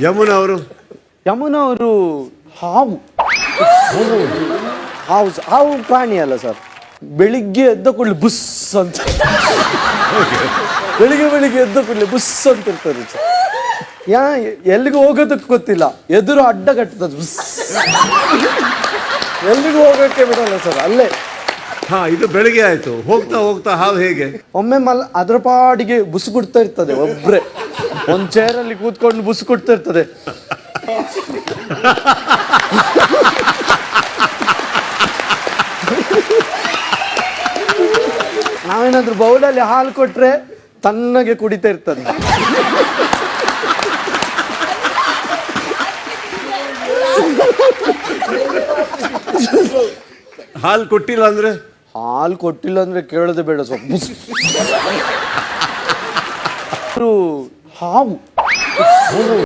ಯಮುನಾ ಅವರು ಯಮುನಾ ಅವರು ಹಾವು. ಹಾವು ಹಾವು ಪ್ರಾಣಿ ಅಲ್ಲ ಸರ್. ಬೆಳಿಗ್ಗೆ ಎದ್ದ ಕೂಡಲೇ ಬುಸ್ ಅಂತ, ಬೆಳಿಗ್ಗೆ ಎದ್ದ ಕೂಡಲೇ ಬುಸ್ ಅಂತ ಇರ್ತಾರೆ ಸರ್. ಎಲ್ಲಿಗೂ ಹೋಗೋದಕ್ಕೆ ಗೊತ್ತಿಲ್ಲ, ಎದುರು ಅಡ್ಡ ಕಟ್ತದೆ ಬುಸ್. ಎಲ್ಲಿಗೂ ಹೋಗೋಕ್ಕೆ ಬಿಡಲ್ಲ ಸರ್, ಅಲ್ಲೇ. ಹಾ, ಇದು ಬೆಳಿಗ್ಗೆ ಆಯ್ತು. ಹೋಗ್ತಾ ಹೋಗ್ತಾ ಹಾವು ಹೇಗೆ? ಒಮ್ಮೆ ಅದ್ರ ಪಾಡಿಗೆ ಬುಸ್ ಕೊಡ್ತಾ ಇರ್ತದೆ ಒಬ್ರೆ, ಒಂದ್ ಚೇರಲ್ಲಿ ಕೂತ್ಕೊಂಡು ಬುಸ್ ಕೊಡ್ತಾ ಇರ್ತದೆ. ನಾವೇನಾದ್ರೂ ಬೌಲಲ್ಲಿ ಹಾಲು ಕೊಟ್ರೆ ತಣ್ಣಗೆ ಕುಡಿತಾ ಇರ್ತದೆ. ಹಾಲು ಕೊಟ್ಟಿಲ್ಲ ಅಂದ್ರೆ? ಹಾಲು ಕೊಟ್ಟಿಲ್ಲ ಅಂದ್ರೆ ಕೇಳೋದೇ ಬೇಡ ಸ್ವಲ್ಪ. ಹಾವು